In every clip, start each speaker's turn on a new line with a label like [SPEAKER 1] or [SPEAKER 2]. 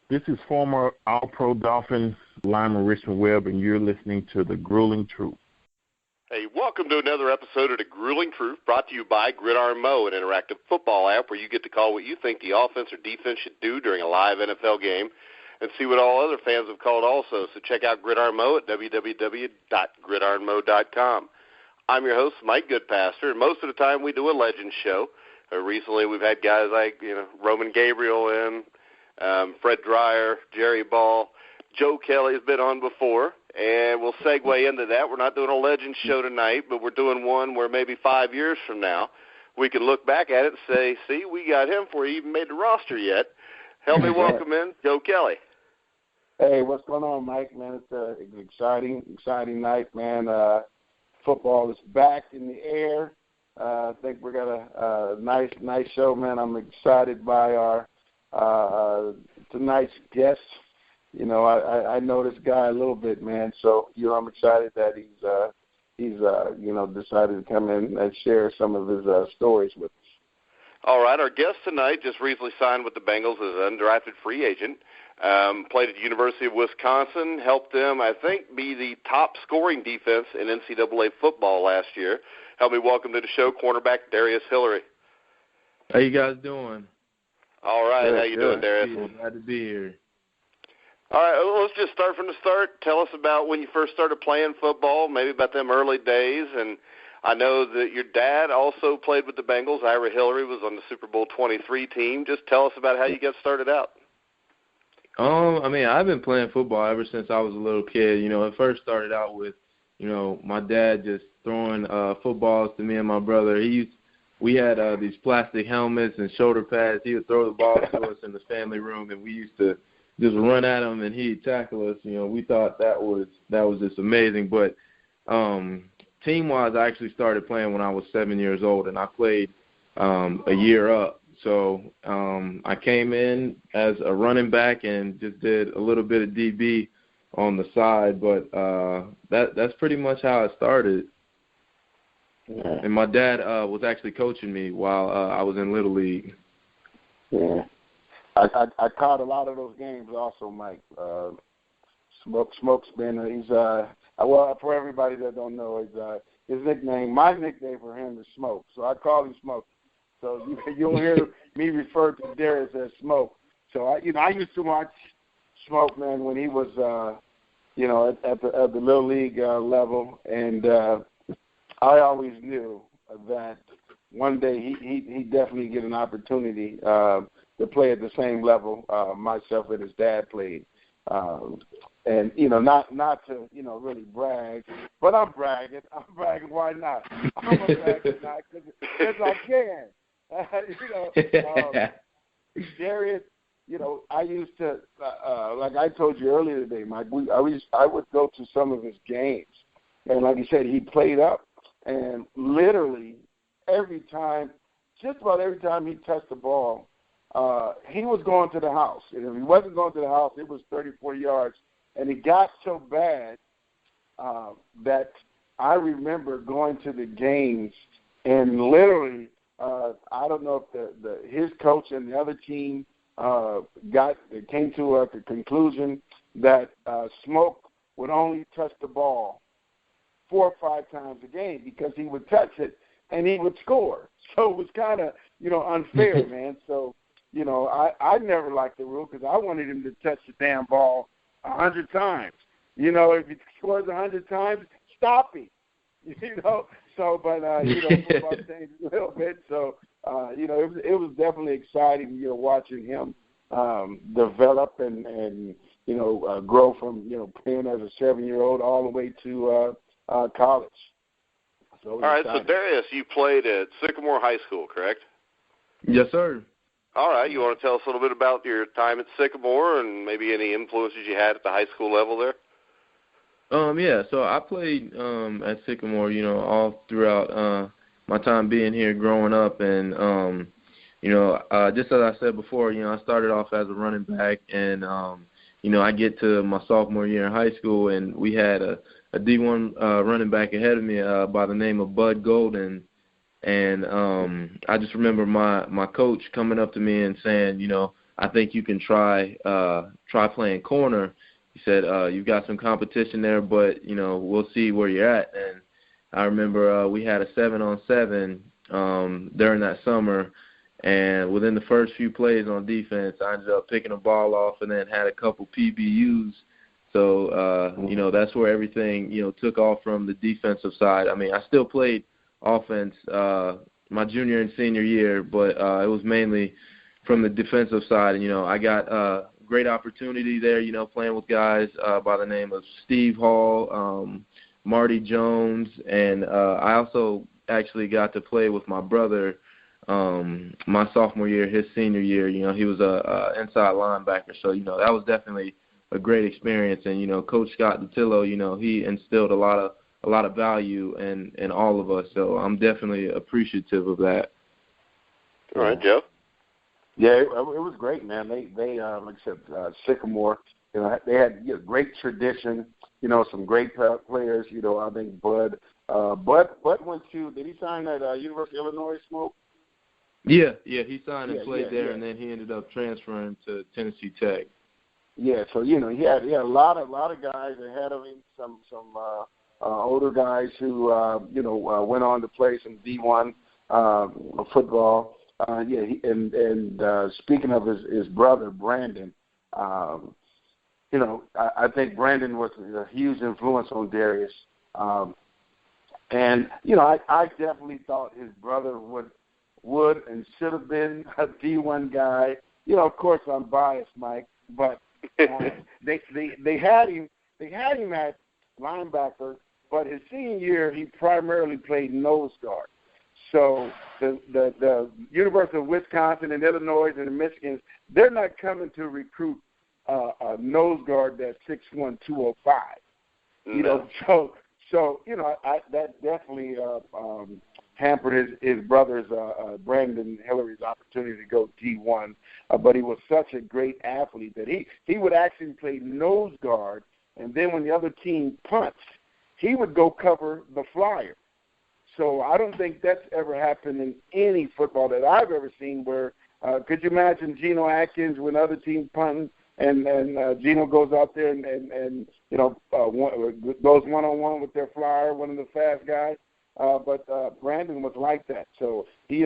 [SPEAKER 1] This is former All-Pro Dolphins lineman Richmond Webb, and you're listening to The Grueling Truth.
[SPEAKER 2] Hey, welcome to another episode of The Grueling Truth, brought to you by Gridiron Mo, an interactive football app where you get to call what you think the offense or defense should do during a live NFL game and see what all other fans have called also. So check out Gridiron Mo at www.gridironmo.com. I'm your host, Mike Goodpaster, and most of the time we do a Legends show. Recently we've had guys like Roman Gabriel in, Fred Dreyer, Jerry Ball. Joe Kelly has been on before, and we'll segue into that. We're not doing a Legends show tonight, but we're doing one where maybe 5 years from now we can look back at it and say, see, we got him before he even made the roster yet. Help me welcome in Joe Kelly.
[SPEAKER 3] Hey, what's going on, Mike? Man, it's an exciting night, man. Football is back in the air. I think we got a nice show, man. I'm excited by our tonight's guest. I know this guy a little bit, man. So I'm excited that he's decided to come in and share some of his stories with us.
[SPEAKER 2] All right, our guest tonight just recently signed with the Bengals as an undrafted free agent. Played at the University of Wisconsin, helped them, I think, be the top scoring defense in NCAA football last year. Help me welcome to the show, cornerback Darius Hillary.
[SPEAKER 4] How you guys doing?
[SPEAKER 2] All right, how you doing, Darius?
[SPEAKER 4] Glad to be here.
[SPEAKER 2] All right, let's just start from the start. Tell us about when you first started playing football, maybe about them early days. And I know that your dad also played with the Bengals. Darius Hillary was on the Super Bowl 23 team. Just tell us about how you got started out.
[SPEAKER 4] I've been playing football ever since I was a little kid. It first started out with, my dad just throwing footballs to me and my brother. We had these plastic helmets and shoulder pads. He would throw the ball to us in the family room, and we used to just run at him, and he'd tackle us. We thought that was just amazing. But team-wise, I actually started playing when I was 7 years old, and I played a year up. So I came in as a running back and just did a little bit of DB on the side, but that's pretty much how it started.
[SPEAKER 3] Yeah.
[SPEAKER 4] And my dad was actually coaching me while I was in Little League.
[SPEAKER 3] Yeah. I caught a lot of those games also, Mike. Smoke's been he's for everybody that don't know, his nickname, my nickname for him is Smoke. So I call him Smoke. So you'll hear me refer to Darius as Smoke. So I used to watch Smoke, man, when he was at the Little League level, and I always knew that one day he'd definitely get an opportunity to play at the same level myself and his dad played. And, not to, really brag, but I'm bragging. Why not? I'm a bragger now because I can. Darius, I used to, like I told you earlier today, Mike, I would go to some of his games. And like you said, he played up, and literally just about every time he touched the ball, he was going to the house. And if he wasn't going to the house, it was 34 yards. And it got so bad that I remember going to the games and literally, I don't know if his coach and the other team came to a conclusion that Smoke would only touch the ball 4 or 5 times a game because he would touch it and he would score. So it was kind of, unfair, man. So, I never liked the rule because I wanted him to touch the damn ball 100 times. If he scores 100 times, stop him. So, but, football changed a little bit. So, it was definitely exciting, watching him develop and grow from, playing as a 7-year-old all the way to college. So
[SPEAKER 2] all right, exciting. So Darius, you played at Sycamore High School, correct?
[SPEAKER 4] Yes, sir.
[SPEAKER 2] All right, you want to tell us a little bit about your time at Sycamore and maybe any influences you had at the high school level there?
[SPEAKER 4] Yeah, so I played at Sycamore, all throughout my time being here growing up. And, just as I said before, I started off as a running back. And, I get to my sophomore year in high school, and we had a D1 running back ahead of me by the name of Bud Golden. And I just remember my coach coming up to me and saying, I think you can try playing corner. He said, you've got some competition there, but, we'll see where you're at. And I remember we had a 7-on-7 during that summer, and within the first few plays on defense, I ended up picking a ball off and then had a couple PBUs. So, that's where everything, took off from the defensive side. I mean, I still played offense my junior and senior year, but it was mainly from the defensive side. And, I got a great opportunity there, playing with guys by the name of Steve Hall, Marty Jones, and I also actually got to play with my brother my sophomore year, his senior year. He was a inside linebacker, so that was definitely a great experience. And Coach Scott DiTillo, he instilled a lot of value in all of us. So I'm definitely appreciative of that.
[SPEAKER 2] All right, Joe.
[SPEAKER 3] Yeah, it was great, man. They like I said, Sycamore. They had great tradition. Some great players. I think Bud went to. Did he sign at University of Illinois, Smoke?
[SPEAKER 4] Yeah, he signed and played there, and then he ended up transferring to Tennessee Tech.
[SPEAKER 3] Yeah, so he had a lot of guys ahead of him. Some older guys who went on to play some D1 football. Speaking of his brother Brandon, I think Brandon was a huge influence on Darius. I definitely thought his brother would and should have been a D1 guy. Of course I'm biased, Mike, but they had him at linebacker, but his senior year he primarily played nose guard. So the University of Wisconsin and Illinois and the Michigans, they're not coming to recruit a nose guard that's 6'1", 205.
[SPEAKER 2] No.
[SPEAKER 3] That definitely hampered his brother's Brandon Hillary's opportunity to go D1. But he was such a great athlete that he would actually play nose guard, and then when the other team punts, he would go cover the flyer. So I don't think that's ever happened in any football that I've ever seen where could you imagine Geno Atkins when other teams punting and Geno goes out there and goes one-on-one with their flyer, one of the fast guys. But Brandon was like that. So he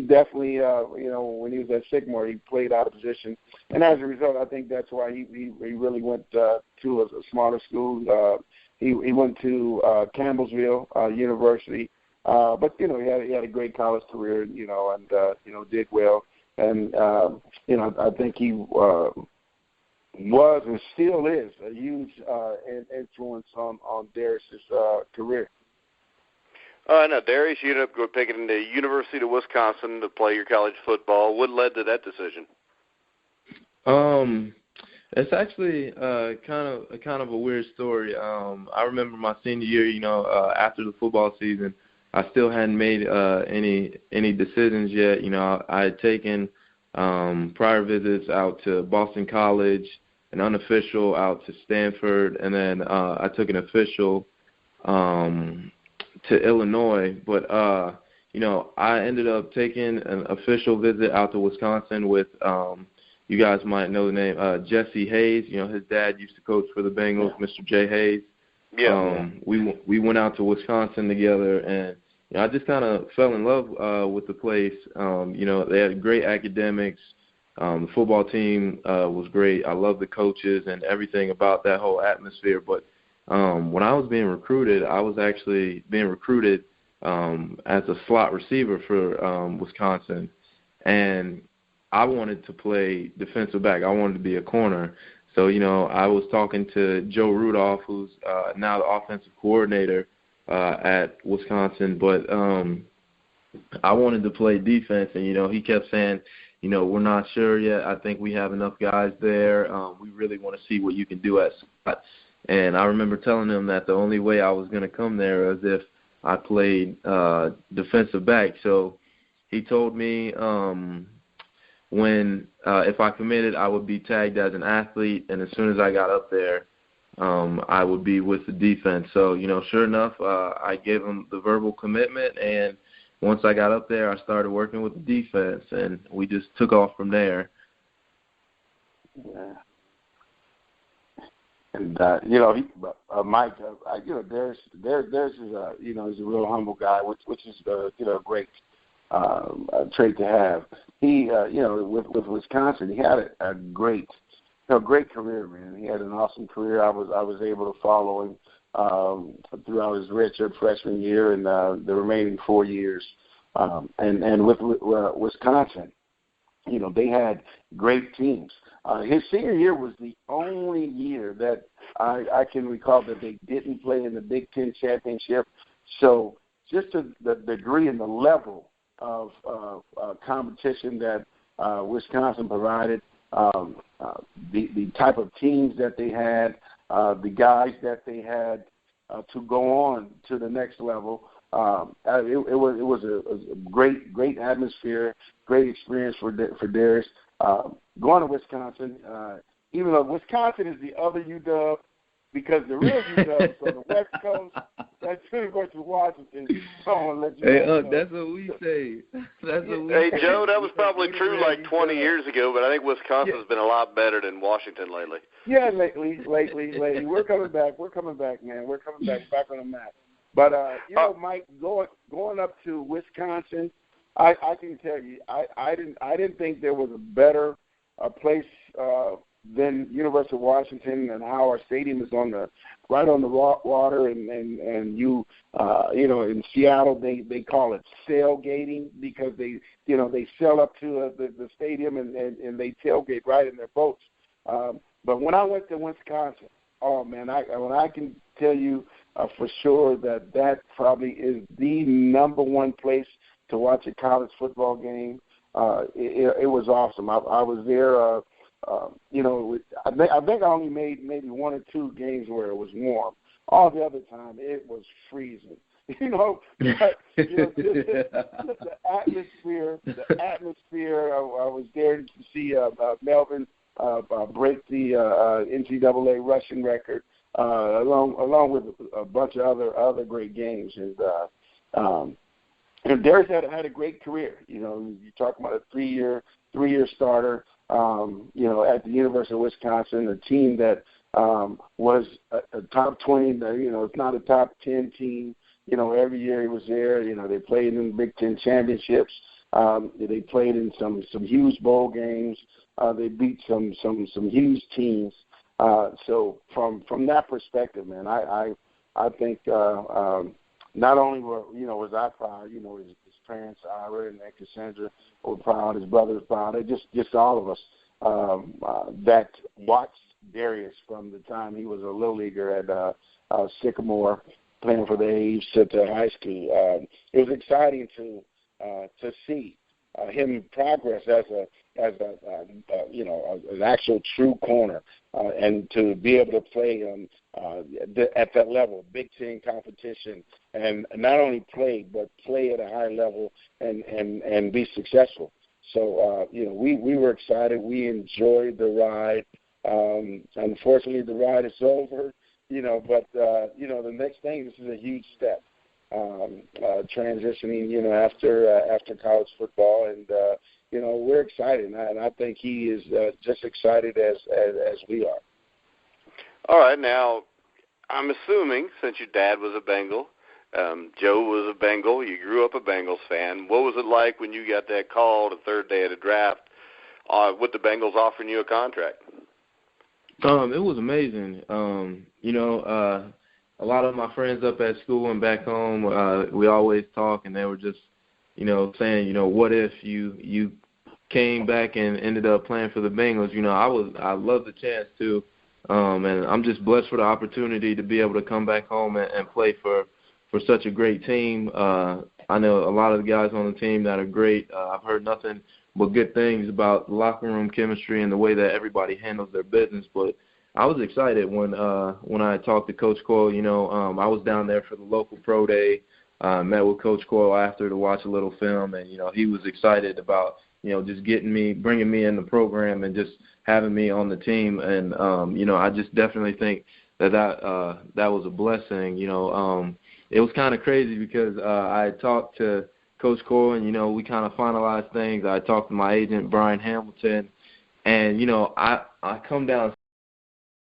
[SPEAKER 3] definitely when he was at Sycamore he played out of position, and as a result I think that's why he really went to a smaller school. He went to Campbellsville University. But he had a great college career, and did well, and I think he was and still is a huge influence on Darius's career.
[SPEAKER 2] Now, Darius, you ended up picking the University of Wisconsin to play your college football. What led to that decision?
[SPEAKER 4] It's actually kind of a weird story. I remember my senior year, after the football season, I still hadn't made any decisions yet. I had taken prior visits out to Boston College, an unofficial out to Stanford, and then I took an official to Illinois. But I ended up taking an official visit out to Wisconsin with you guys might know the name Jesse Hayes. His dad used to coach for the Bengals, Mr. J. Hayes.
[SPEAKER 2] Yeah.
[SPEAKER 4] We went out to Wisconsin together, and I just kind of fell in love with the place. They had great academics. The football team was great. I loved the coaches and everything about that whole atmosphere. But when I was being recruited, I was actually being recruited as a slot receiver for Wisconsin. And I wanted to play defensive back. I wanted to be a corner. So, I was talking to Joe Rudolph, who's now the offensive coordinator at Wisconsin, but I wanted to play defense, and he kept saying, we're not sure yet. I think we have enough guys there. We really want to see what you can do at slot. And I remember telling him that the only way I was going to come there was if I played defensive back. So he told me if I committed, I would be tagged as an athlete, and as soon as I got up there, I would be with the defense. So, sure enough, I gave him the verbal commitment, and once I got up there, I started working with the defense, and we just took off from there.
[SPEAKER 3] Yeah. And Mike, Darius is he's a real humble guy, which is a great trait to have. He with Wisconsin, he had a great career, man. He had an awesome career. I was able to follow him throughout his redshirt freshman year and the remaining 4 years. And with Wisconsin, they had great teams. His senior year was the only year that I can recall that they didn't play in the Big Ten championship. So just the degree and the level of competition that Wisconsin provided, the type of teams that they had, the guys that they had to go on to the next level. It was a great atmosphere, great experience for Darius. Going to Wisconsin, even though Wisconsin is the other UW, because the real UW is on the West Coast. That's University of Washington.
[SPEAKER 4] That's what we say.
[SPEAKER 2] Hey, Joe, that was probably true like 20 years ago, but I think Wisconsin's been a lot better than Washington lately.
[SPEAKER 3] Yeah, lately. We're coming back. Man. We're coming back on the map. But Mike, going up to Wisconsin, I can tell you, I didn't think there was a better place than University of Washington, and how our stadium is right on the water, and you in Seattle they call it sailgating, because they sail up to the stadium and they tailgate right in their boats. But when I went to Wisconsin, oh man, I can tell you for sure that probably is the number one place to watch a college football game. It was awesome. I was there. I think I only made maybe 1 or 2 games where it was warm. All the other time it was freezing. Just the atmosphere. I was there to see Melvin break the NCAA rushing record, along with a bunch of other great games. And Darius had a great career. You talk about a three-year starter. At the University of Wisconsin, a team that was a top 20. It's not a top 10 team. Every year he was there. They played in the Big Ten championships. They played in some huge bowl games. They beat some huge teams. So from that perspective, man, I think not only was I proud, his parents, Ira and Cassandra, were proud, his brother was proud. Just all of us that watched Darius from the time he was a little leaguer at Sycamore, playing for the A's to high school. It was exciting to see him progress as an actual true corner, and to be able to play at that level, Big Ten competition, and not only play but play at a high level and be successful. So we were excited. We enjoyed the ride. Unfortunately, the ride is over. But the next thing, this is a huge step. Transitioning, after college football, and we're excited, and I think he is just excited as we are.
[SPEAKER 2] All right, now I'm assuming, since your dad was a Bengal, Joe was a Bengal, you grew up a Bengals fan. What was it like when you got that call the third day of the draft with the Bengals offering you a contract?
[SPEAKER 4] It was amazing. A lot of my friends up at school and back home, we always talk, and they were just, saying, what if you came back and ended up playing for the Bengals? I love the chance to, and I'm just blessed for the opportunity to be able to come back home and play for such a great team. I know a lot of the guys on the team that are great. I've heard nothing but good things about the locker room chemistry and the way that everybody handles their business. But I was excited when I talked to Coach Coyle. I was down there for the local pro day, met with Coach Coyle after to watch a little film, and he was excited about just bringing me in the program and just having me on the team. And I just definitely think that was a blessing. It was kind of crazy because I had talked to Coach Coyle, and we kind of finalized things. I talked to my agent Brian Hamilton, And, you know, I come down